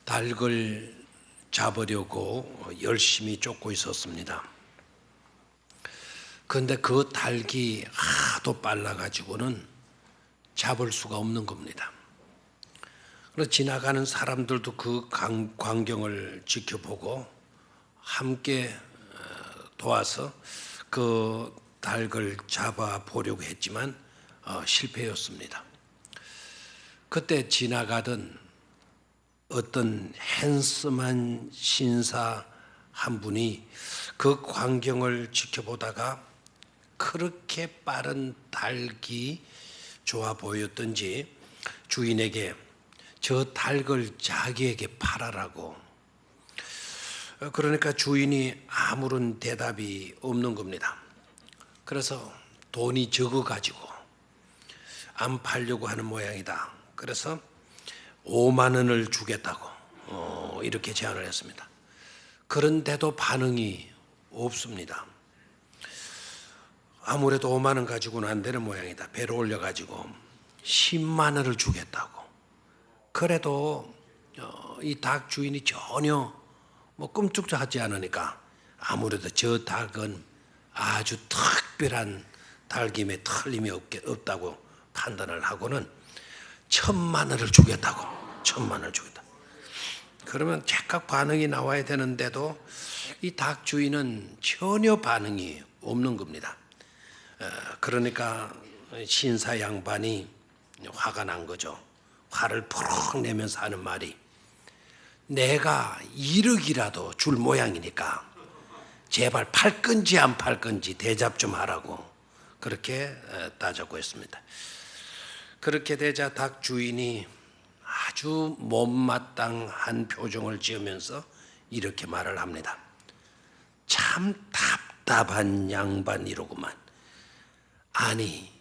닭을 잡으려고 열심히 쫓고 있었습니다. 그런데 그 닭이 하도 빨라가지고는 잡을 수가 없는 겁니다. 그래서 지나가는 사람들도 그 광경을 지켜보고 함께 도와서 그 닭을 잡아 보려고 했지만 실패였습니다. 그때 지나가던 어떤 핸섬한 신사 한 분이 그 광경을 지켜보다가 그렇게 빠른 닭이 좋아 보였던지 주인에게 저 닭을 자기에게 팔아라고. 그러니까 주인이 아무런 대답이 없는 겁니다. 그래서 돈이 적어가지고 안 팔려고 하는 모양이다. 그래서 5만 원을 주겠다고 이렇게 제안을 했습니다. 그런데도 반응이 없습니다. 아무래도 5만 원 가지고는 안 되는 모양이다. 배를 올려가지고 10만 원을 주겠다고. 그래도 이 닭 주인이 전혀 끔찍도 하지 않으니까 아무래도 저 닭은 아주 특별한 닭임에 틀림이 없다고 판단을 하고는 1,000만 원을 주겠다고. 1,000만 원을 주겠다. 그러면 즉각 반응이 나와야 되는데도 이 닭 주인은 전혀 반응이 없는 겁니다. 그러니까 신사 양반이 화가 난 거죠. 화를 푸르륵 내면서 하는 말이, 내가 1억이라도 줄 모양이니까 제발 팔 건지 안 팔 건지 대답 좀 하라고 그렇게 따졌고 했습니다. 그렇게 되자 닭 주인이 아주 못마땅한 표정을 지으면서 이렇게 말을 합니다. 참 답답한 양반이로구만. 아니,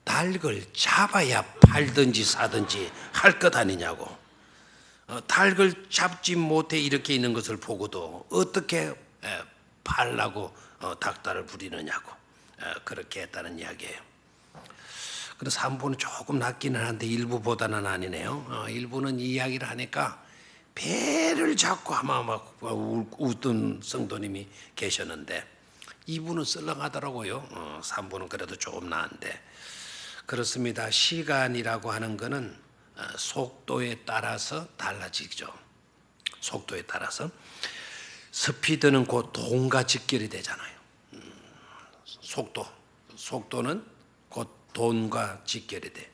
닭을 잡아야 팔든지 사든지 할 것 아니냐고. 닭을 잡지 못해 이렇게 있는 것을 보고도 어떻게 팔라고 닭다를 부리느냐고 그렇게 했다는 이야기예요. 그래서 한 부는 조금 낫기는 한데 일부보다는 아니네요. 일부는 이 이야기를 하니까 배를 잡고 아마 막 웃던 성도님이 계셨는데 2부는 썰렁하더라고요. 3부는 그래도 조금 나은데. 그렇습니다. 시간이라고 하는 것은 속도에 따라서 달라지죠. 속도에 따라서. 스피드는 곧 돈과 직결이 되잖아요. 속도는 곧 돈과 직결이 돼.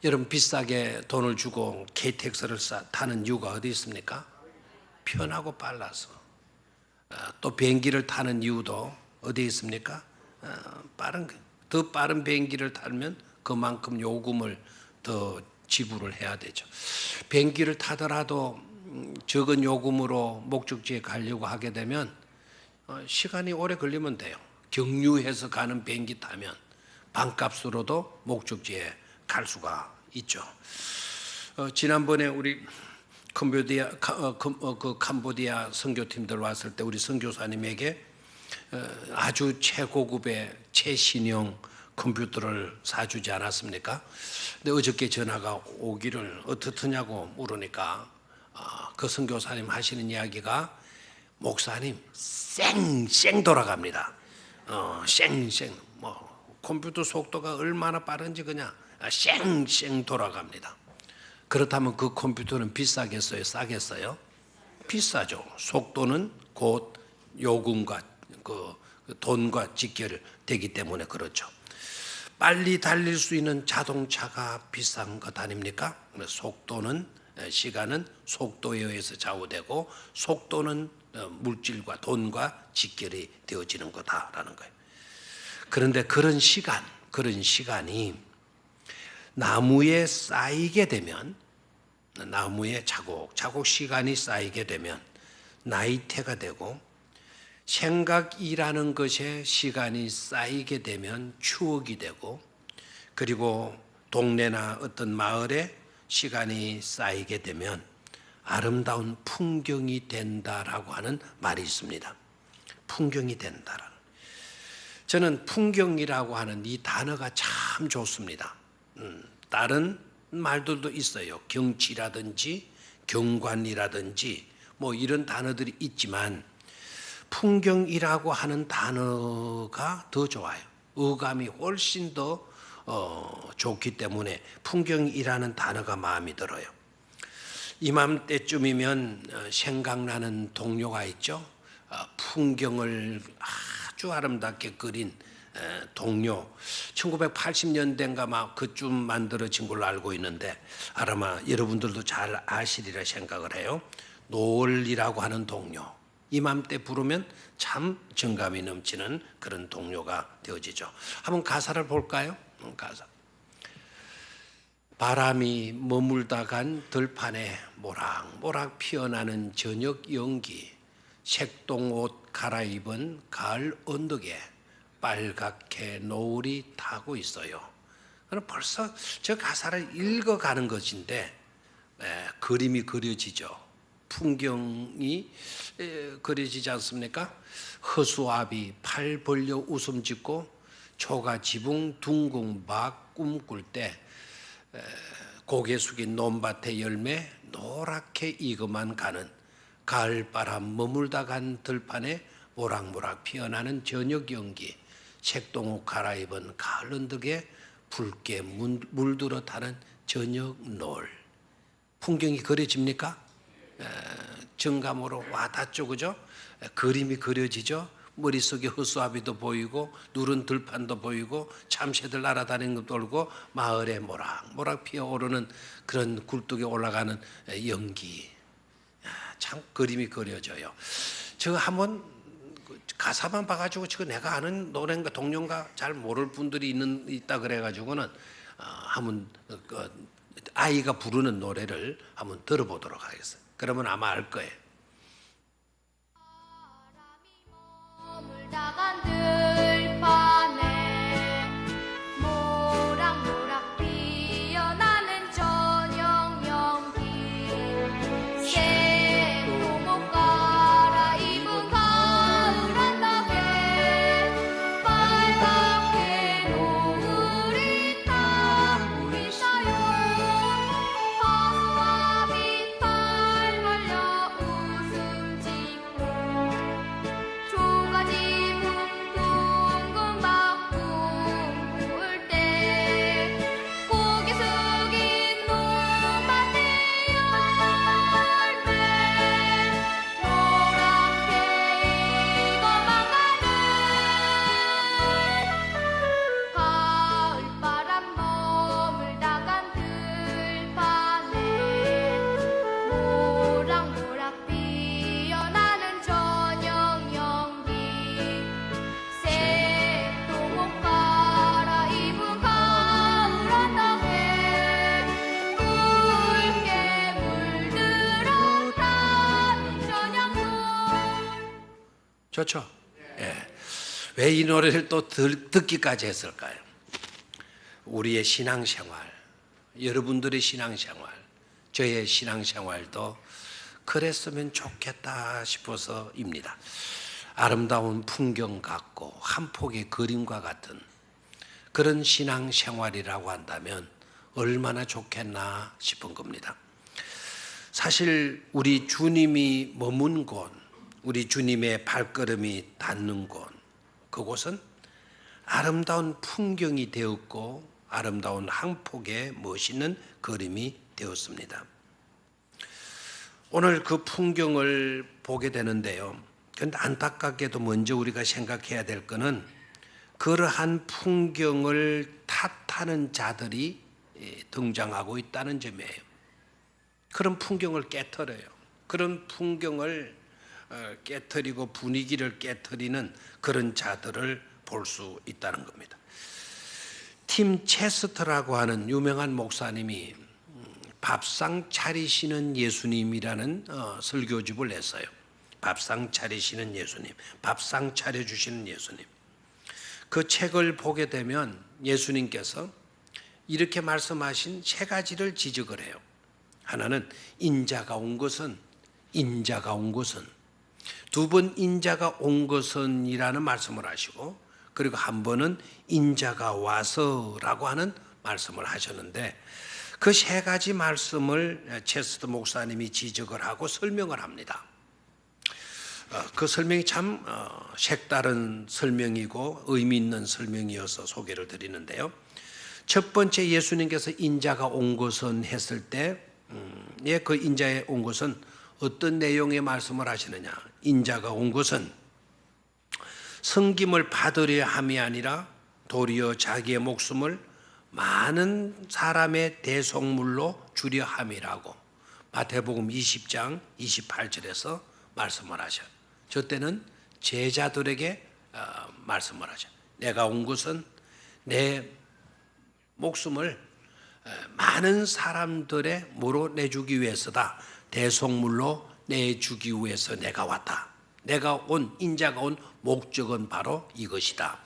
여러분 비싸게 돈을 주고 KTX를 타는 이유가 어디 있습니까? 편하고 빨라서. 또 비행기를 타는 이유도 어디 있습니까? 더 빠른 비행기를 타면 그만큼 요금을 더 지불을 해야 되죠. 비행기를 타더라도 적은 요금으로 목적지에 가려고 하게 되면 시간이 오래 걸리면 돼요. 경유해서 가는 비행기 타면 반값으로도 목적지에 갈 수가 있죠. 지난번에 우리 캄보디아 선교팀들 왔을 때 우리 선교사님에게 아주 최고급의 최신형 컴퓨터를 사주지 않았습니까? 근데 어저께 전화가 오기를 어떻느냐고 물으니까 그 선교사님 하시는 이야기가, 목사님 쌩쌩 돌아갑니다. 쌩쌩 컴퓨터 속도가 얼마나 빠른지 그냥 쌩쌩 돌아갑니다. 그렇다면 그 컴퓨터는 비싸겠어요? 싸겠어요? 비싸죠. 속도는 곧 요금과 그 돈과 직결되기 때문에 그렇죠. 빨리 달릴 수 있는 자동차가 비싼 것 아닙니까? 시간은 속도에 의해서 좌우되고 속도는 물질과 돈과 직결이 되어지는 거다라는 거예요. 그런데 그런 시간이 나무에 쌓이게 되면, 나무에 차곡차곡 시간이 쌓이게 되면 나이테가 되고, 생각이라는 것에 시간이 쌓이게 되면 추억이 되고, 그리고 동네나 어떤 마을에 시간이 쌓이게 되면 아름다운 풍경이 된다라고 하는 말이 있습니다. 풍경이 된다라는. 저는 풍경이라고 하는 이 단어가 참 좋습니다. 다른 말들도 있어요. 경치라든지 경관이라든지 뭐 이런 단어들이 있지만 풍경이라고 하는 단어가 더 좋아요. 어감이 훨씬 더 좋기 때문에 풍경이라는 단어가 마음이 들어요. 이맘때쯤이면 생각나는 동료가 있죠. 풍경을 아주 아름답게 그린 동료, 1980년대인가 막 그쯤 만들어진 걸로 알고 있는데 아마 여러분들도 잘 아시리라 생각을 해요. 노을이라고 하는 동료, 이맘때 부르면 참 정감이 넘치는 그런 동료가 되어지죠. 한번 가사를 볼까요? 가사. 바람이 머물다 간 들판에 모락모락 피어나는 저녁 연기, 색동옷 갈아입은 가을 언덕에 빨갛게 노을이 타고 있어요. 벌써 저 가사를 읽어가는 것인데 그림이 그려지죠. 풍경이 그려지지 않습니까? 허수아비 팔 벌려 웃음 짓고 초가 지붕 둥근 박 꿈꿀 때 고개 숙인 논밭의 열매 노랗게 익어만 가는 가을바람 머물다 간 들판에 모락모락 피어나는 저녁 연기, 색동옷 갈아입은 가을 언덕에 붉게 물들어 타는 저녁 노을. 풍경이 그려집니까? 정감으로 와닿죠, 그죠? 그림이 그려지죠. 머릿속에 허수아비도 보이고 누른 들판도 보이고 참새들 날아다니는 것도 보이고 마을에 모락모락 피어오르는 그런 굴뚝에 올라가는 연기. 참 그림이 그려져요. 저 한번 가사만 봐가지고 지금 내가 아는 노래인가 동료인가 잘 모를 분들이 있다 그래가지고는 한번 아이가 부르는 노래를 한번 들어보도록 하겠습니다. 그러면 아마 알 거예요. 나간 들판에 모락모락 피어나는 저녁 연기, 새똥옷 갈아입은 가을 언덕에 빨갛게 노을이 타고 있어요. 허수아비 팔 벌려 웃음 짓고 초가지 둥근 박 꿈꿀 때 고개 숙인 논밭의 열매 노랗게 익어만 가는 가을바람 머물다 간 들판에 모락모락 피어나는 저녁 연기, 새똥옷 갈아입은 가을 언덕에 붉게 물들었다 저녁 노을. 좋죠? 예. 왜 이 노래를 또 듣기까지 했을까요? 우리의 신앙생활, 여러분들의 신앙생활, 저의 신앙생활도 그랬으면 좋겠다 싶어서입니다. 아름다운 풍경 같고 한 폭의 그림과 같은 그런 신앙생활이라고 한다면 얼마나 좋겠나 싶은 겁니다. 사실 우리 주님이 머문 곳, 우리 주님의 발걸음이 닿는 곳, 그곳은 아름다운 풍경이 되었고 아름다운 한 폭의 멋있는 그림이 되었습니다. 오늘 그 풍경을 보게 되는데요. 그런데 안타깝게도 먼저 우리가 생각해야 될 것은 그러한 풍경을 탓하는 자들이 등장하고 있다는 점이에요. 그런 풍경을 깨트려요. 그런 풍경을 깨트리고 분위기를 깨트리는 그런 자들을 볼 수 있다는 겁니다. 팀 체스터라고 하는 유명한 목사님이 밥상 차리시는 예수님이라는 설교집을 냈어요. 밥상 차리시는 예수님, 밥상 차려주시는 예수님. 그 책을 보게 되면 예수님께서 이렇게 말씀하신 세 가지를 지적을 해요. 하나는 인자가 온 것은, 두 번 인자가 온 것은 이라는 말씀을 하시고, 그리고 한 번은 인자가 와서라고 하는 말씀을 하셨는데, 그 세 가지 말씀을 체스트 목사님이 지적을 하고 설명을 합니다. 그 설명이 참 색다른 설명이고 의미 있는 설명이어서 소개를 드리는데요. 첫 번째, 예수님께서 인자가 온 것은 했을 때 그 인자에 온 것은 어떤 내용의 말씀을 하시느냐. 인자가 온 것은 섬김을 받으려 함이 아니라 도리어 자기의 목숨을 많은 사람의 대속물로 주려 함이라고 마태복음 20장 28절에서 말씀을 하셔요. 저 때는 제자들에게 말씀을 하죠. 내가 온 것은 내 목숨을 많은 사람들의 무로 내주기 위해서다. 대속물로 내주기 위해서 내가 왔다. 내가 온, 인자가 온 목적은 바로 이것이다.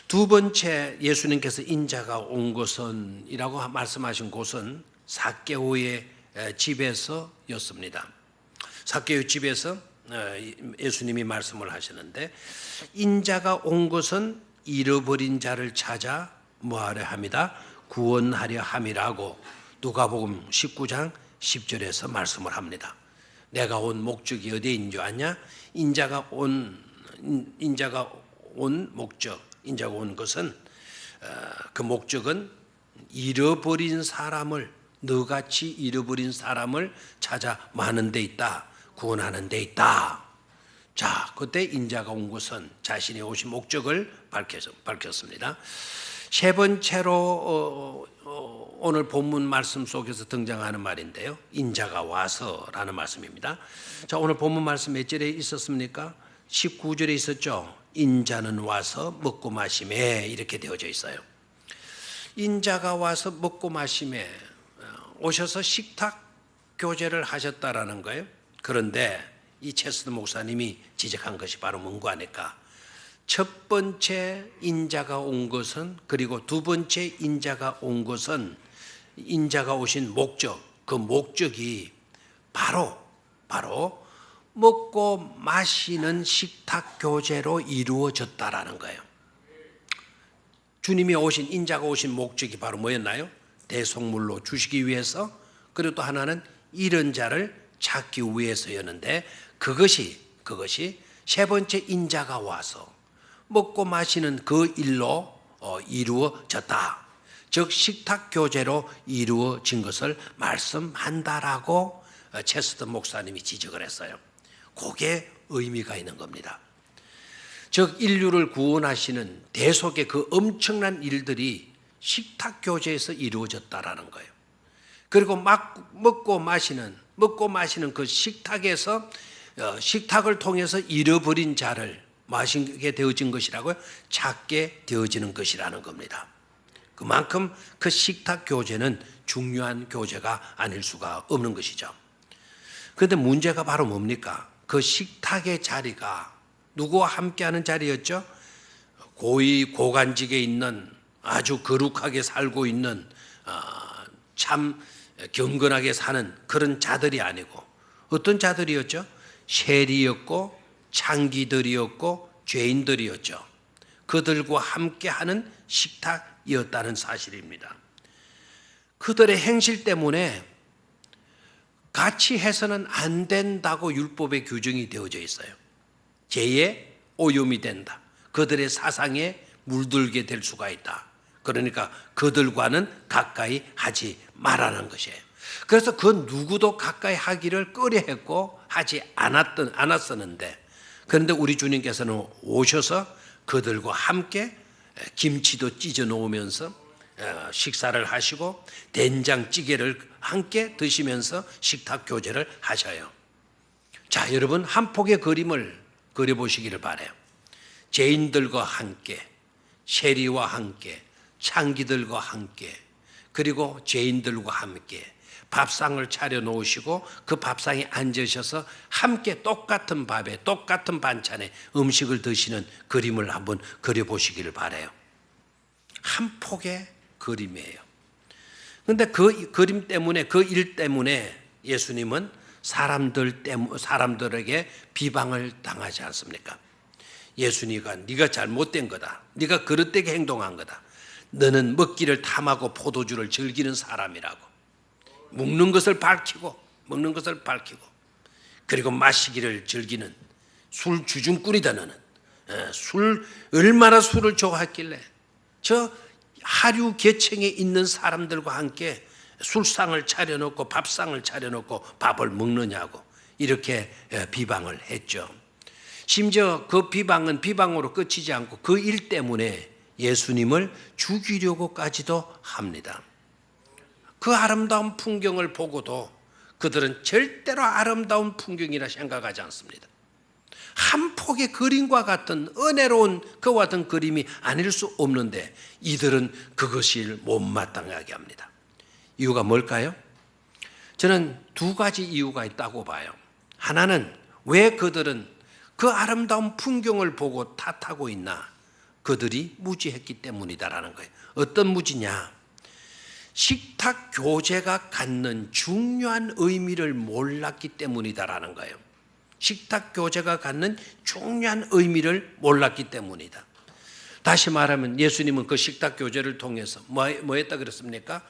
두 번째, 예수님께서 인자가 온 것은 이라고 말씀하신 곳은 삭개오의 집에서였습니다. 삭개오 집에서 예수님이 말씀을 하시는데, 인자가 온 것은 잃어버린 자를 찾아 뭐하려 함이다? 구원하려 함이라고 누가복음 19장 10절에서 말씀을 합니다. 내가 온 목적이 어디에 있는 줄 아냐? 인자가 온 목적, 인자가 온 것은 그 목적은 잃어버린 사람을, 너같이 잃어버린 사람을 찾아 많은 데 있다, 구원하는 데 있다. 자, 그때 인자가 온 것은 자신이 오신 목적을 밝혔습니다. 세 번째로 오늘 본문 말씀 속에서 등장하는 말인데요. 인자가 와서라는 말씀입니다. 자, 오늘 본문 말씀 몇 절에 있었습니까? 19절에 있었죠. 인자는 와서 먹고 마시매, 이렇게 되어져 있어요. 인자가 와서 먹고 마시매, 오셔서 식탁 교제를 하셨다라는 거예요. 그런데 이 체스트 목사님이 지적한 것이 바로 뭔가 하니까, 첫 번째 인자가 온 것은, 그리고 두 번째 인자가 온 것은, 인자가 오신 목적, 그 목적이 바로 먹고 마시는 식탁 교제로 이루어졌다라는 거예요. 주님이 오신, 인자가 오신 목적이 바로 뭐였나요? 대속물로 주시기 위해서, 그리고 또 하나는 잃은 자를 찾기 위해서였는데, 그것이 세 번째 인자가 와서 먹고 마시는 그 일로 이루어졌다. 즉 식탁 교제로 이루어진 것을 말씀한다라고 체스트 목사님이 지적을 했어요. 그게 의미가 있는 겁니다. 즉 인류를 구원하시는 대속의 그 엄청난 일들이 식탁 교제에서 이루어졌다라는 거예요. 그리고 막 먹고 마시는 그 식탁에서, 식탁을 통해서 잃어버린 자를 마시게 되어진 것이라고요? 찾게 되어지는 것이라는 겁니다. 그만큼 그 식탁 교제는 중요한 교제가 아닐 수가 없는 것이죠. 그런데 문제가 바로 뭡니까? 그 식탁의 자리가 누구와 함께하는 자리였죠? 고위 고관직에 있는, 아주 거룩하게 살고 있는, 참 경건하게 사는 그런 자들이 아니고 어떤 자들이었죠? 세리였고 창기들이었고 죄인들이었죠. 그들과 함께하는 식탁이었다는 사실입니다. 그들의 행실 때문에 같이 해서는 안 된다고 율법의 규정이 되어져 있어요. 죄에 오염이 된다. 그들의 사상에 물들게 될 수가 있다. 그러니까 그들과는 가까이 하지 말라는 것이에요. 그래서 그 누구도 가까이 하기를 꺼려했고 하지 않았었는데, 그런데 우리 주님께서는 오셔서 그들과 함께 김치도 찢어 놓으면서 식사를 하시고 된장찌개를 함께 드시면서 식탁 교제를 하셔요. 자, 여러분 한 폭의 그림을 그려보시기를 바라요. 죄인들과 함께, 세리와 함께, 창기들과 함께, 그리고 죄인들과 함께 밥상을 차려 놓으시고 그 밥상에 앉으셔서 함께 똑같은 밥에 똑같은 반찬에 음식을 드시는 그림을 한번 그려보시기를 바라요. 한 폭의 그림이에요. 그런데 그 그림 때문에, 그 일 때문에 예수님은 사람들에게 비방을 당하지 않습니까? 예수님이 네가 잘못된 거다, 네가 그릇되게 행동한 거다, 너는 먹기를 탐하고 포도주를 즐기는 사람이라고. 먹는 것을 밝히고 그리고 마시기를 즐기는 술 주중꾼이다 너는. 얼마나 술을 좋아했길래 저 하류 계층에 있는 사람들과 함께 술상을 차려놓고 밥상을 차려놓고 밥을 먹느냐고 이렇게 비방을 했죠. 심지어 그 비방은 비방으로 끝이지 않고 그 일 때문에 예수님을 죽이려고까지도 합니다. 그 아름다운 풍경을 보고도 그들은 절대로 아름다운 풍경이라 생각하지 않습니다. 한 폭의 그림과 같은 은혜로운 그와 같은 그림이 아닐 수 없는데 이들은 그것을 못마땅하게 합니다. 이유가 뭘까요? 저는 두 가지 이유가 있다고 봐요. 하나는 왜 그들은 그 아름다운 풍경을 보고 탓하고 있나? 그들이 무지했기 때문이다라는 거예요. 어떤 무지냐? 식탁 교제가 갖는 중요한 의미를 몰랐기 때문이다라는 거예요. 식탁 교제가 갖는 중요한 의미를 몰랐기 때문이다. 다시 말하면 예수님은 그 식탁 교제를 통해서 뭐 했다 그랬습니까?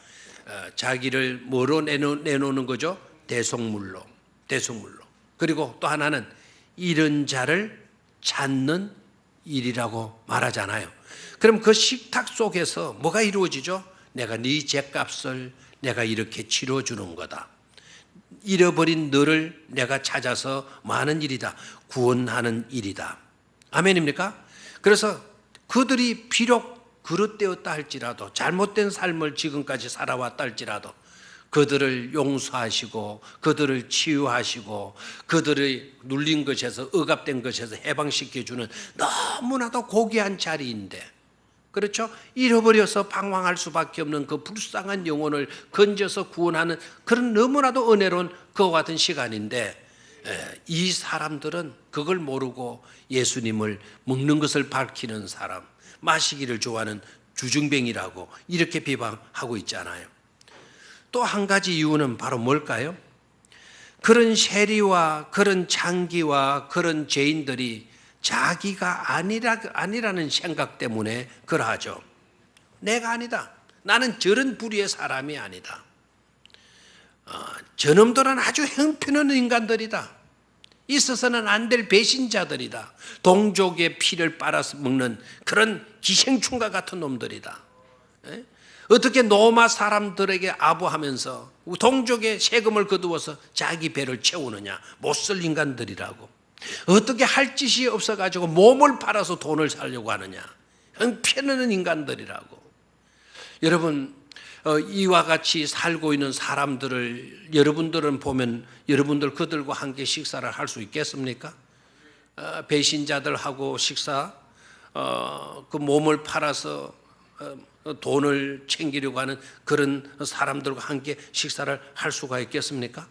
자기를 뭐로 내놓는 거죠? 대속물로. 그리고 또 하나는 잃은 자를 찾는 일이라고 말하잖아요. 그럼 그 식탁 속에서 뭐가 이루어지죠? 내가 네 죗값을 내가 이렇게 치러주는 거다. 잃어버린 너를 내가 찾아서 많은 일이다. 구원하는 일이다. 아멘입니까? 그래서 그들이 비록 그릇되었다 할지라도 잘못된 삶을 지금까지 살아왔다 할지라도 그들을 용서하시고 그들을 치유하시고 그들의 눌린 것에서 억압된 것에서 해방시켜주는 너무나도 고귀한 자리인데, 그렇죠? 잃어버려서 방황할 수밖에 없는 그 불쌍한 영혼을 건져서 구원하는 그런 너무나도 은혜로운 그와 같은 시간인데, 이 사람들은 그걸 모르고 예수님을 먹는 것을 밝히는 사람, 마시기를 좋아하는 주중뱅이라고 이렇게 비방하고 있잖아요. 또 한 가지 이유는 바로 뭘까요? 그런 세리와 그런 창기와 그런 죄인들이 자기가 아니라는 생각 때문에 그러하죠. 내가 아니다. 나는 저런 부류의 사람이 아니다. 저놈들은 아주 형편없는 인간들이다. 있어서는 안 될 배신자들이다. 동족의 피를 빨아서 먹는 그런 기생충과 같은 놈들이다. 어떻게 로마 사람들에게 아부하면서 동족의 세금을 거두어서 자기 배를 채우느냐. 못쓸 인간들이라고. 어떻게 할 짓이 없어가지고 몸을 팔아서 돈을 살려고 하느냐. 형편없는 인간들이라고. 여러분, 이와 같이 살고 있는 사람들을 여러분들은 보면 여러분들 그들과 함께 식사를 할 수 있겠습니까? 배신자들하고 식사, 그 몸을 팔아서 돈을 챙기려고 하는 그런 사람들과 함께 식사를 할 수가 있겠습니까?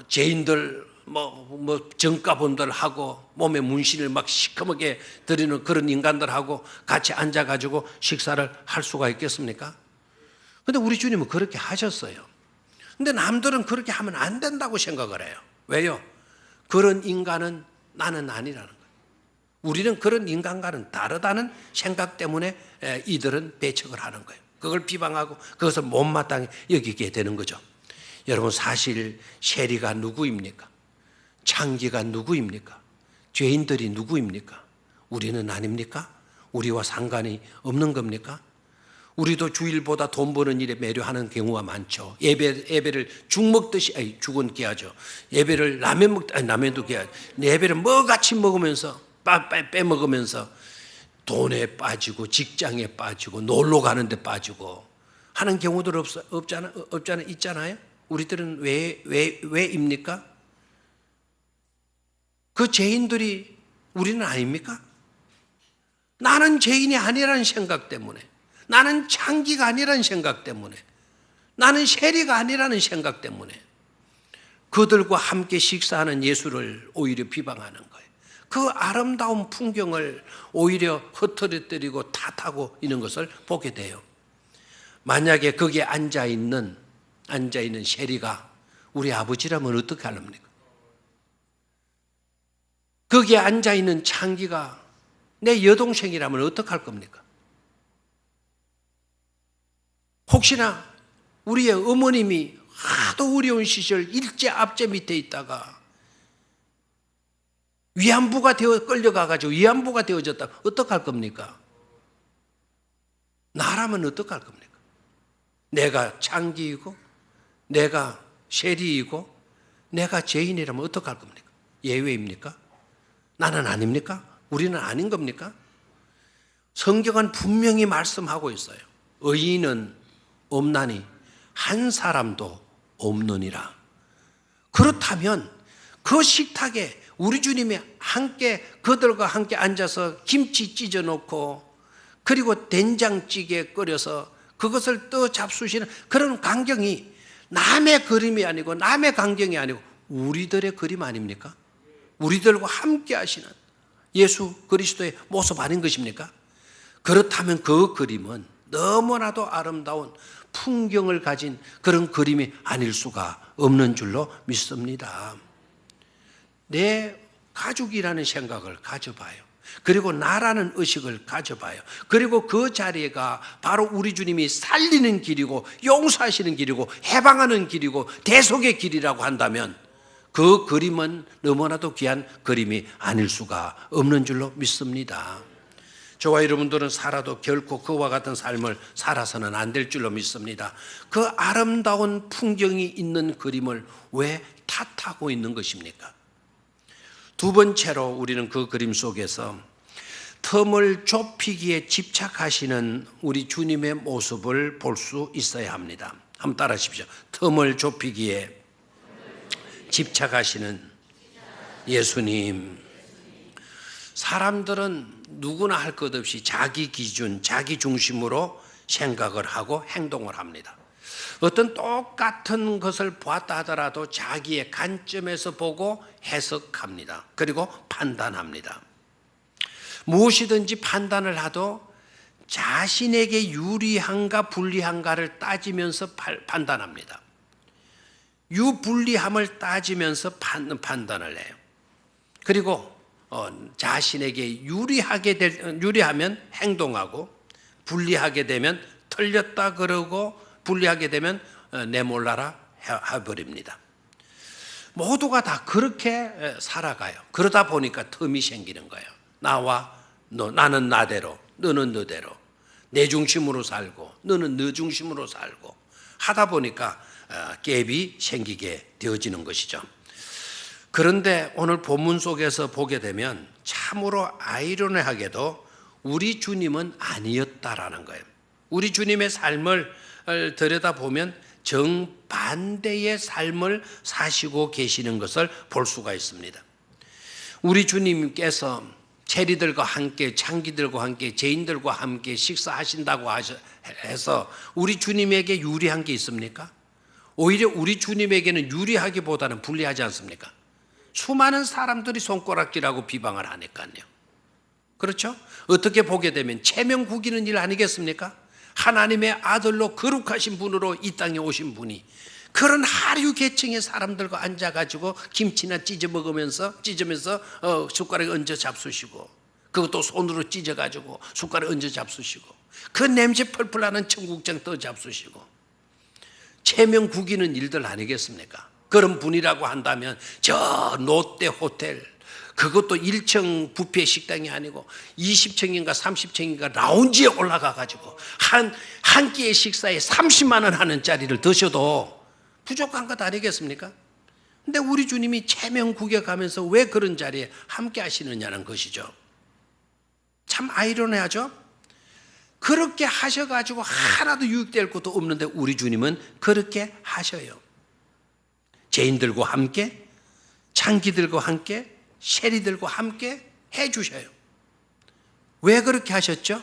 죄인들 뭐 정가본들 하고 몸에 문신을 막 시커멓게 들이는 그런 인간들하고 같이 앉아가지고 식사를 할 수가 있겠습니까? 근데 우리 주님은 그렇게 하셨어요. 근데 남들은 그렇게 하면 안 된다고 생각을 해요. 왜요? 그런 인간은 나는 아니라는 거예요. 우리는 그런 인간과는 다르다는 생각 때문에 이들은 배척을 하는 거예요. 그걸 비방하고 그것을 못마땅히 여기게 되는 거죠. 여러분, 사실 세리가 누구입니까? 창기가 누구입니까? 죄인들이 누구입니까? 우리는 아닙니까? 우리와 상관이 없는 겁니까? 우리도 주일보다 돈 버는 일에 매료하는 경우가 많죠. 예배를 죽 먹듯이, 죽은 깨야죠. 예배를 라면도 깨야죠. 예배를 뭐같이 먹으면서 빼먹으면서 돈에 빠지고 직장에 빠지고 놀러 가는데 빠지고 하는 경우들 있잖아요. 우리들은 왜입니까? 그 죄인들이 우리는 아닙니까? 나는 죄인이 아니라는 생각 때문에, 나는 창기가 아니라는 생각 때문에, 나는 세리가 아니라는 생각 때문에 그들과 함께 식사하는 예수를 오히려 비방하는 거예요. 그 아름다운 풍경을 오히려 흐트러뜨리고 탓하고 있는 것을 보게 돼요. 만약에 거기에 앉아있는 세리가 우리 아버지라면 어떻게 합니까? 거기에 앉아있는 창기가 내 여동생이라면 어떻게 할 겁니까? 혹시나 우리의 어머님이 하도 어려운 시절 일제 압제 밑에 있다가 위안부가 되어 끌려가가지고 위안부가 되어졌다. 어떡할 겁니까? 나라면 어떡할 겁니까? 내가 창기이고 내가 세리이고 내가 죄인이라면 어떡할 겁니까? 예외입니까? 나는 아닙니까? 우리는 아닌 겁니까? 성경은 분명히 말씀하고 있어요. 의인은 없나니 한 사람도 없느니라. 그렇다면 그 식탁에 우리 주님이 함께 그들과 함께 앉아서 김치 찢어 놓고 그리고 된장찌개 끓여서 그것을 떠 잡수시는 그런 광경이 남의 그림이 아니고 남의 광경이 아니고 우리들의 그림 아닙니까? 우리들과 함께 하시는 예수 그리스도의 모습 아닌 것입니까? 그렇다면 그 그림은 너무나도 아름다운 풍경을 가진 그런 그림이 아닐 수가 없는 줄로 믿습니다. 내 가족이라는 생각을 가져봐요. 그리고 나라는 의식을 가져봐요. 그리고 그 자리가 바로 우리 주님이 살리는 길이고 용서하시는 길이고 해방하는 길이고 대속의 길이라고 한다면 그 그림은 너무나도 귀한 그림이 아닐 수가 없는 줄로 믿습니다. 저와 여러분들은 살아도 결코 그와 같은 삶을 살아서는 안 될 줄로 믿습니다. 그 아름다운 풍경이 있는 그림을 왜 탓하고 있는 것입니까? 두 번째로 우리는 그 그림 속에서 틈을 좁히기에 집착하시는 우리 주님의 모습을 볼 수 있어야 합니다. 한번 따라 하십시오. 틈을 좁히기에 집착하시는 예수님. 사람들은 누구나 할 것 없이 자기 기준, 자기 중심으로 생각을 하고 행동을 합니다. 어떤 똑같은 것을 보았다 하더라도 자기의 관점에서 보고 해석합니다. 그리고 판단합니다. 무엇이든지 판단을 하도 자신에게 유리한가 불리한가를 따지면서 판단합니다. 유불리함을 따지면서 판단을 해요. 그리고 자신에게 유리하면 행동하고 불리하게 되면 틀렸다 그러고 불리하게 되면 내몰라라 해버립니다. 모두가 다 그렇게 살아가요. 그러다 보니까 틈이 생기는 거예요. 나는 나대로, 너는 너대로, 내 중심으로 살고 너는 너 중심으로 살고 하다 보니까 갭이 생기게 되어지는 것이죠. 그런데 오늘 본문 속에서 보게 되면 참으로 아이러니하게도 우리 주님은 아니었다라는 거예요. 우리 주님의 삶을 들여다보면 정반대의 삶을 사시고 계시는 것을 볼 수가 있습니다. 우리 주님께서 체리들과 함께 창기들과 함께 죄인들과 함께 식사하신다고 해서 우리 주님에게 유리한 게 있습니까? 오히려 우리 주님에게는 유리하기보다는 불리하지 않습니까? 수많은 사람들이 손가락질하고 비방을 하니까요. 그렇죠? 어떻게 보게 되면 체면 구기는 일 아니겠습니까? 하나님의 아들로 거룩하신 분으로 이 땅에 오신 분이 그런 하류 계층의 사람들과 앉아가지고 김치나 찢으면서 숟가락에 얹어 잡수시고 그것도 손으로 찢어가지고 숟가락에 얹어 잡수시고 그 냄새 펄펄 나는 청국장 떠 잡수시고 체면 구기는 일들 아니겠습니까? 그런 분이라고 한다면 저 롯데 호텔 그것도 1층 뷔페 식당이 아니고 20층인가 30층인가 라운지에 올라가 가지고 한 끼의 식사에 30만 원 하는 짜리를 드셔도 부족한 것 아니겠습니까? 근데 우리 주님이 체면 구겨가면서 왜 그런 자리에 함께 하시느냐는 것이죠. 참 아이러니하죠? 그렇게 하셔가지고 하나도 유익될 것도 없는데 우리 주님은 그렇게 하셔요. 죄인들과 함께, 창기들과 함께, 세리들과 함께 해주셔요. 왜 그렇게 하셨죠?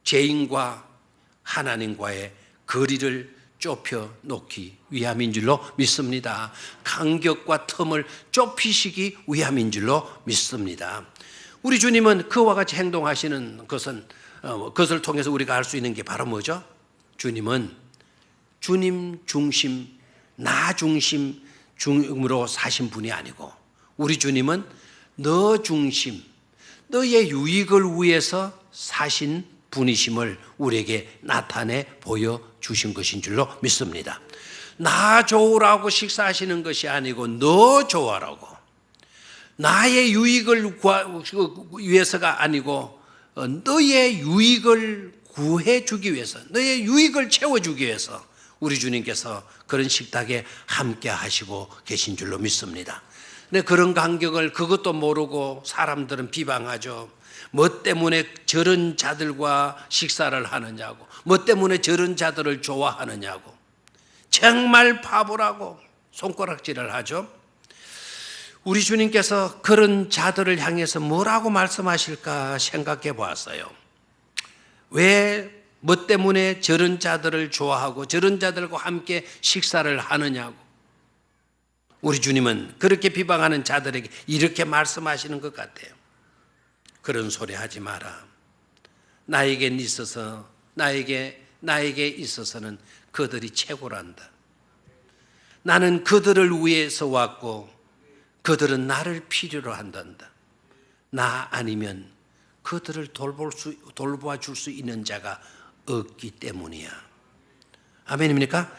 죄인과 하나님과의 거리를 좁혀 놓기 위함인 줄로 믿습니다. 간격과 틈을 좁히시기 위함인 줄로 믿습니다. 우리 주님은 그와 같이 행동하시는 그것을 통해서 우리가 알 수 있는 게 바로 뭐죠? 주님은 주님 중심, 나 중심으로 사신 분이 아니고 우리 주님은 너 중심, 너의 유익을 위해서 사신 분이심을 우리에게 나타내 보여주신 것인 줄로 믿습니다. 나 좋으라고 식사하시는 것이 아니고 너 좋아라고, 나의 유익을 위해서가 아니고 너의 유익을 구해주기 위해서, 너의 유익을 채워주기 위해서 우리 주님께서 그런 식탁에 함께 하시고 계신 줄로 믿습니다. 근데 그런 간격을 그것도 모르고 사람들은 비방하죠. 뭐 때문에 저런 자들과 식사를 하느냐고, 뭐 때문에 저런 자들을 좋아하느냐고, 정말 바보라고 손가락질을 하죠. 우리 주님께서 그런 자들을 향해서 뭐라고 말씀하실까 생각해 보았어요. 왜 뭐 때문에 저런 자들을 좋아하고 저런 자들과 함께 식사를 하느냐고. 우리 주님은 그렇게 비방하는 자들에게 이렇게 말씀하시는 것 같아요. 그런 소리 하지 마라. 나에게 있어서는 그들이 최고란다. 나는 그들을 위해서 왔고 그들은 나를 필요로 한단다. 나 아니면 그들을 돌보아 줄 수 있는 자가 없기 때문이야. 아멘입니까?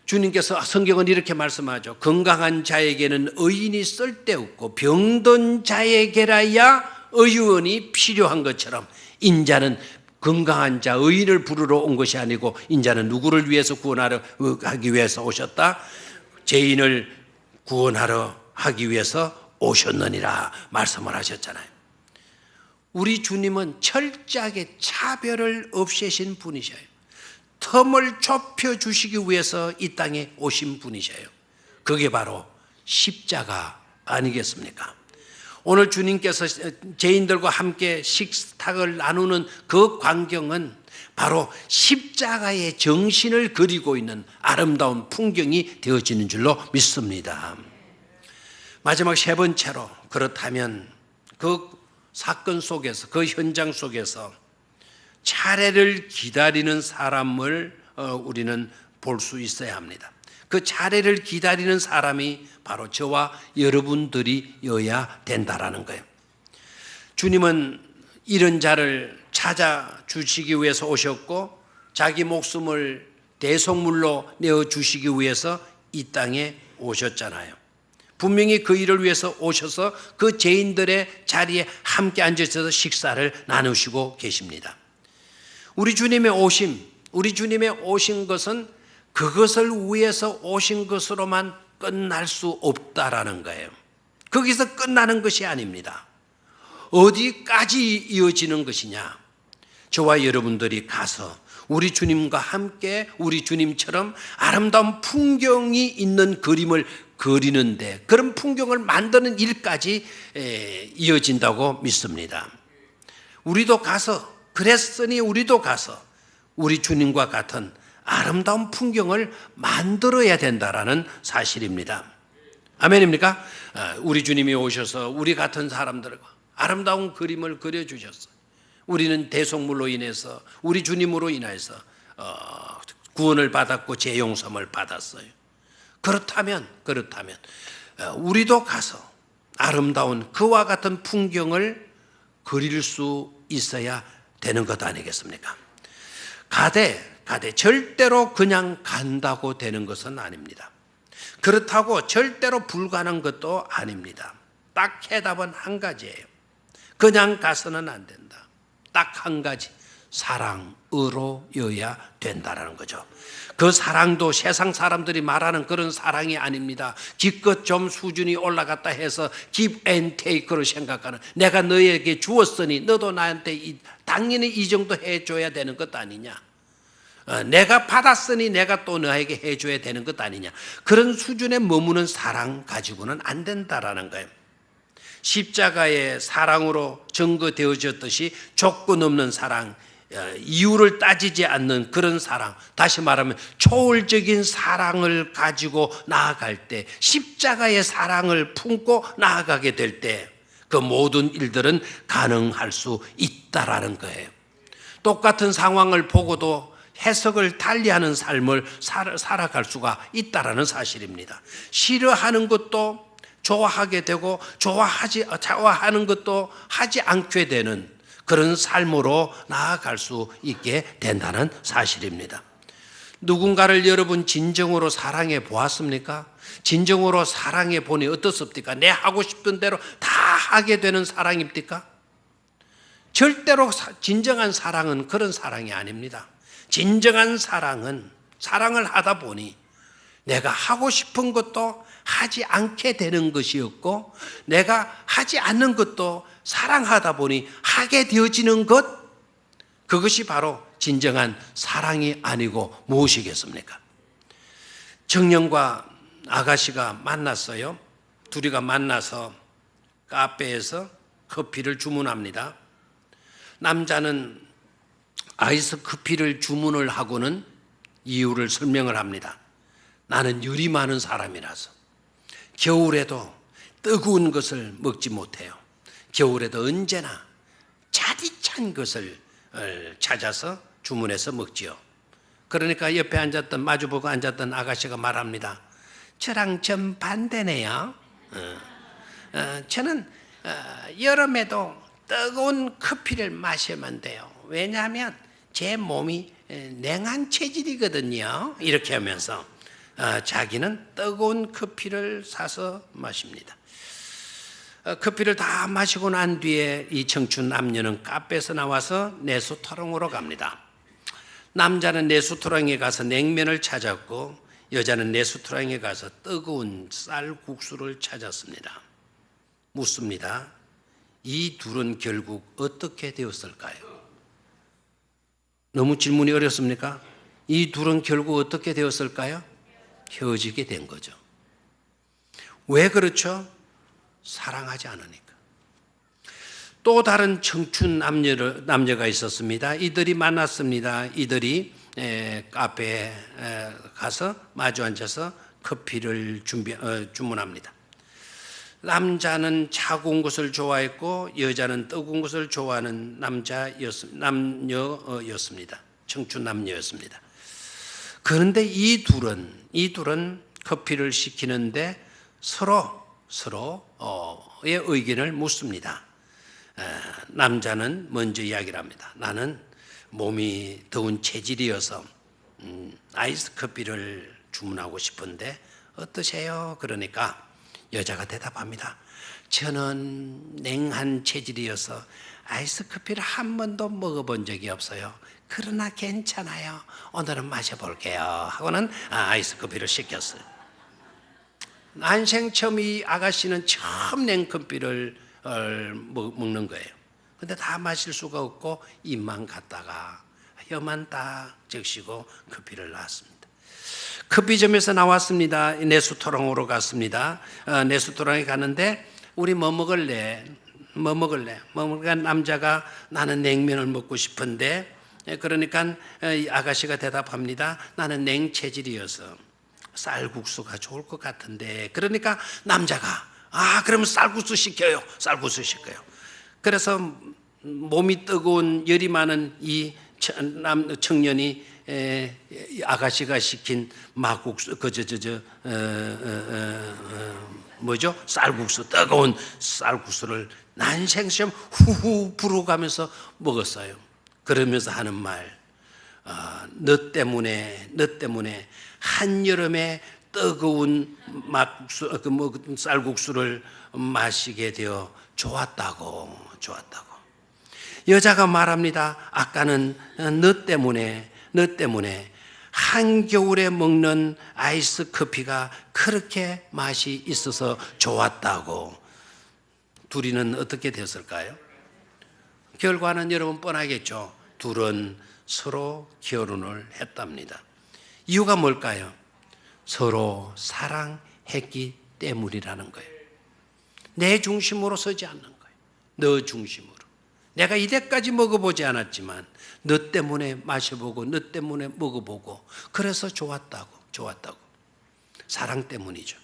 주님께서 성경은 이렇게 말씀하죠. 건강한 자에게는 의인이 쓸데없고 병든 자에게라야 의원이 필요한 것처럼 인자는 건강한 자 의인을 부르러 온 것이 아니고 인자는 누구를 위해서 구원하러 하기 위해서 오셨다? 죄인을 구원하러 하기 위해서 오셨느니라 말씀을 하셨잖아요. 우리 주님은 철저하게 차별을 없애신 분이셔요. 텀을 좁혀주시기 위해서 이 땅에 오신 분이셔요. 그게 바로 십자가 아니겠습니까? 오늘 주님께서 죄인들과 함께 식탁을 나누는 그 광경은 바로 십자가의 정신을 그리고 있는 아름다운 풍경이 되어지는 줄로 믿습니다. 마지막 세 번째로, 그렇다면 그 사건 속에서, 그 현장 속에서 차례를 기다리는 사람을 우리는 볼 수 있어야 합니다. 그 차례를 기다리는 사람이 바로 저와 여러분들이어야 된다라는 거예요. 주님은 이런 자를 찾아주시기 위해서 오셨고 자기 목숨을 대속물로 내어주시기 위해서 이 땅에 오셨잖아요. 분명히 그 일을 위해서 오셔서 그 죄인들의 자리에 함께 앉으셔서 식사를 나누시고 계십니다. 우리 주님의 오신 것은 그것을 위해서 오신 것으로만 끝날 수 없다라는 거예요. 거기서 끝나는 것이 아닙니다. 어디까지 이어지는 것이냐? 저와 여러분들이 가서 우리 주님과 함께 우리 주님처럼 아름다운 풍경이 있는 그림을 그리는데, 그런 풍경을 만드는 일까지 이어진다고 믿습니다. 우리도 가서, 그랬으니 우리도 가서 우리 주님과 같은 아름다운 풍경을 만들어야 된다라는 사실입니다. 아멘입니까? 우리 주님이 오셔서 우리 같은 사람들과 아름다운 그림을 그려주셨어요. 우리는 대속물로 인해서, 우리 주님으로 인해서 구원을 받았고 죄 용서를 받았어요. 그렇다면 우리도 가서 아름다운 그와 같은 풍경을 그릴 수 있어야 되는 것 아니겠습니까? 가되 절대로 그냥 간다고 되는 것은 아닙니다. 그렇다고 절대로 불가능한 것도 아닙니다. 딱 해답은 한 가지예요. 그냥 가서는 안 된다. 딱 한 가지, 사랑으로여야 된다라는 거죠. 그 사랑도 세상 사람들이 말하는 그런 사랑이 아닙니다. 기껏 좀 수준이 올라갔다 해서 give and take로 생각하는, 내가 너에게 주었으니 너도 나한테 당연히 이 정도 해줘야 되는 것 아니냐, 내가 받았으니 내가 또 너에게 해줘야 되는 것 아니냐, 그런 수준에 머무는 사랑 가지고는 안 된다라는 거예요. 십자가의 사랑으로 증거되어졌듯이 조건 없는 사랑, 이유를 따지지 않는 그런 사랑, 다시 말하면 초월적인 사랑을 가지고 나아갈 때, 십자가의 사랑을 품고 나아가게 될 때 그 모든 일들은 가능할 수 있다라는 거예요. 똑같은 상황을 보고도 해석을 달리하는 삶을 살아갈 수가 있다라는 사실입니다. 싫어하는 것도 좋아하게 되고 좋아하는 것도 하지 않게 되는 그런 삶으로 나아갈 수 있게 된다는 사실입니다. 누군가를 여러분 진정으로 사랑해 보았습니까? 진정으로 사랑해 보니 어떻습니까? 내 하고 싶은 대로 다 하게 되는 사랑입니까? 절대로 진정한 사랑은 그런 사랑이 아닙니다. 진정한 사랑은 사랑을 하다 보니 내가 하고 싶은 것도 하지 않게 되는 것이었고, 내가 하지 않는 것도 사랑하다 보니 하게 되어지는 것, 그것이 바로 진정한 사랑이 아니고 무엇이겠습니까? 청년과 아가씨가 만났어요. 둘이가 만나서 카페에서 커피를 주문합니다. 남자는 아이스 커피를 주문을 하고는 이유를 설명을 합니다. 나는 열이 많은 사람이라서 겨울에도 뜨거운 것을 먹지 못해요. 겨울에도 언제나 차디찬 것을 찾아서 주문해서 먹지요. 그러니까 옆에 앉았던, 마주보고 앉았던 아가씨가 말합니다. 저랑 좀 반대네요. 저는 여름에도 뜨거운 커피를 마시면 돼요. 왜냐하면 제 몸이 냉한 체질이거든요. 이렇게 하면서 자기는 뜨거운 커피를 사서 마십니다. 커피를 다 마시고 난 뒤에 이 청춘 남녀는 카페에서 나와서 내수토랑으로 갑니다. 남자는 내수토랑에 가서 냉면을 찾았고, 여자는 내수토랑에 가서 뜨거운 쌀국수를 찾았습니다. 묻습니다. 이 둘은 결국 어떻게 되었을까요? 너무 질문이 어렵습니까? 이 둘은 결국 어떻게 되었을까요? 헤어지게 된 거죠. 왜 그렇죠? 사랑하지 않으니까. 또 다른 청춘 남녀가 있었습니다. 이들이 만났습니다. 이들이 카페에 가서 마주 앉아서 커피를 주문합니다. 남자는 차가운 것을 좋아했고 여자는 뜨거운 것을 좋아하는 남녀였습니다. 청춘 남녀였습니다. 그런데 이 둘은 커피를 시키는데 서로의 의견을 묻습니다. 남자는 먼저 이야기를 합니다. 나는 몸이 더운 체질이어서 아이스 커피를 주문하고 싶은데 어떠세요? 그러니까 여자가 대답합니다. 저는 냉한 체질이어서 아이스 커피를 한 번도 먹어본 적이 없어요. 그러나 괜찮아요. 오늘은 마셔볼게요. 하고는 아이스 커피를 시켰어요. 난생 처음 이 아가씨는 처음 냉커피를 먹는 거예요. 근데 다 마실 수가 없고 입만 갖다가 혀만 딱 적시고 커피를 놨습니다. 커피점에서 나왔습니다. 내수토랑으로 갔습니다. 내수토랑에 가는데 우리 뭐 먹을래? 그러니까 남자가 나는 냉면을 먹고 싶은데, 그러니까 아가씨가 대답합니다. 나는 냉체질이어서 쌀국수가 좋을 것 같은데, 그러니까 남자가 그러면 쌀국수 시켜요. 그래서 몸이 뜨거운 열이 많은 이 청년이 아가씨가 시킨 막국수, 쌀국수, 뜨거운 쌀국수를 난생처럼 후후 불어가면서 먹었어요. 그러면서 하는 말, 너 때문에 한여름에 뜨거운 막국수, 쌀국수를 마시게 되어 좋았다고. 여자가 말합니다. 아까는 너 때문에 한겨울에 먹는 아이스 커피가 그렇게 맛이 있어서 좋았다고. 둘이는 어떻게 됐을까요? 결과는 여러분 뻔하겠죠. 둘은 서로 결혼을 했답니다. 이유가 뭘까요? 서로 사랑했기 때문이라는 거예요. 내 중심으로 서지 않는 거예요. 너 중심으로. 내가 이때까지 먹어보지 않았지만 너 때문에 마셔보고 너 때문에 먹어보고 그래서 좋았다고. 사랑 때문이죠.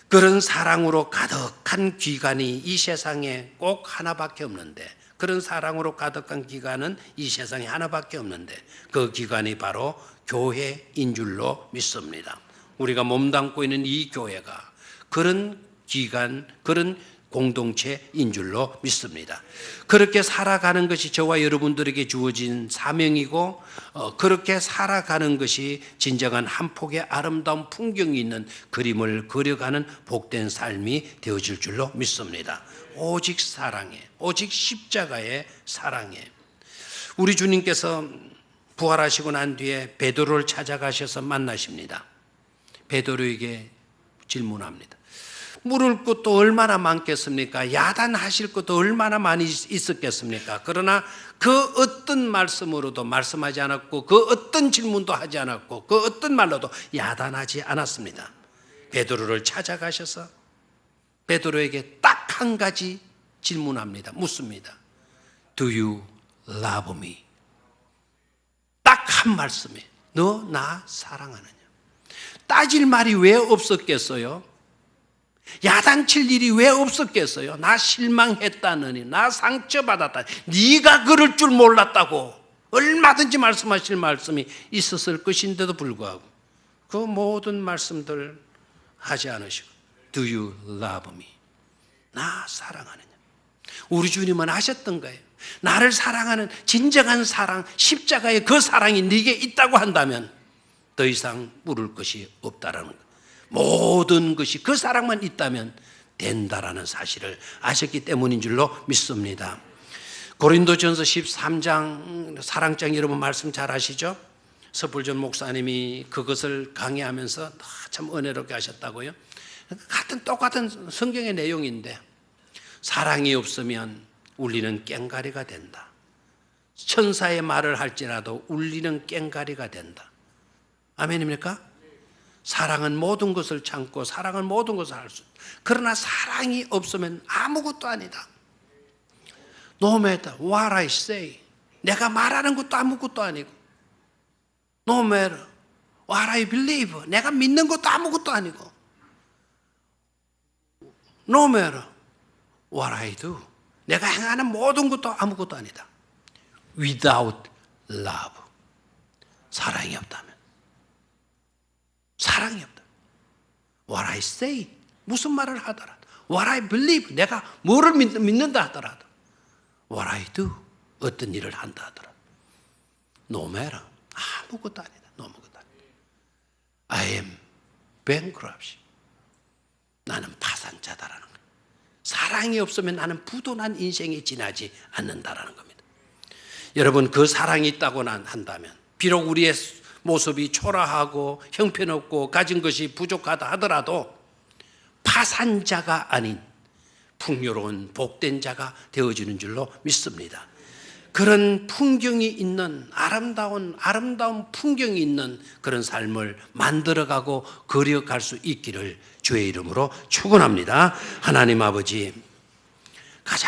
그런 사랑으로 가득한 기간이 이 세상에 꼭 하나밖에 없는데, 그런 사랑으로 가득한 기간은 이 세상에 하나밖에 없는데 그 기간이 바로 교회인 줄로 믿습니다. 우리가 몸담고 있는 이 교회가 그런 기간, 그런 공동체인 줄로 믿습니다. 그렇게 살아가는 것이 저와 여러분들에게 주어진 사명이고 그렇게 살아가는 것이 진정한 한 폭의 아름다운 풍경이 있는 그림을 그려가는 복된 삶이 되어질 줄로 믿습니다. 오직 사랑에, 오직 십자가의 사랑에. 우리 주님께서 부활하시고 난 뒤에 베드로를 찾아가셔서 만나십니다. 베드로에게 질문합니다. 물을 것도 얼마나 많겠습니까? 야단하실 것도 얼마나 많이 있었겠습니까? 그러나 그 어떤 말씀으로도 말씀하지 않았고 그 어떤 질문도 하지 않았고 그 어떤 말로도 야단하지 않았습니다. 베드로를 찾아가셔서 베드로에게 딱 한 가지 질문합니다. 묻습니다. Do you love me? 딱 한 말씀에 너 나 사랑하느냐? 따질 말이 왜 없었겠어요? 야단칠 일이 왜 없었겠어요? 나 실망했다느니 나 상처받았다. 네가 그럴 줄 몰랐다고 얼마든지 말씀하실 말씀이 있었을 것인데도 불구하고 그 모든 말씀들 하지 않으시고 Do you love me? 나 사랑하느냐? 우리 주님은 아셨던 거예요. 나를 사랑하는 진정한 사랑, 십자가의 그 사랑이 네게 있다고 한다면 더 이상 물을 것이 없다라는 것. 모든 것이 그 사랑만 있다면 된다라는 사실을 아셨기 때문인 줄로 믿습니다. 고린도전서 13장 사랑장 여러분 말씀 잘 아시죠? 서불전 목사님이 그것을 강의하면서 참 은혜롭게 하셨다고요. 똑같은 성경의 내용인데 사랑이 없으면 울리는 꽹가리가 된다. 천사의 말을 할지라도 울리는 꽹가리가 된다. 아멘입니까? 사랑은 모든 것을 참고 사랑은 모든 것을 할 수 있다. 그러나 사랑이 없으면 아무것도 아니다. No matter what I say, 내가 말하는 것도 아무것도 아니고 No matter what I believe, 내가 믿는 것도 아무것도 아니고 No matter what I do, 내가 행하는 모든 것도 아무것도 아니다. Without love, 사랑이 없다면 사랑이 없다. What I say, 무슨 말을 하더라도 What I believe, 내가 뭐를 믿는다 하더라도 What I do, 어떤 일을 한다 하더라도 No matter, 아무것도 아니다. 아무것도 아니다. I am bankrupt, 나는 파산자다라는 거예요. 사랑이 없으면 나는 부도난 인생이 지나지 않는다라는 겁니다. 여러분 그 사랑이 있다고 한다면 비록 우리의 모습이 초라하고 형편없고 가진 것이 부족하다 하더라도 파산자가 아닌 풍요로운 복된 자가 되어지는 줄로 믿습니다. 그런 풍경이 있는 아름다운 풍경이 있는 그런 삶을 만들어가고 그려갈 수 있기를 주의 이름으로 축원합니다. 하나님 아버지, 가장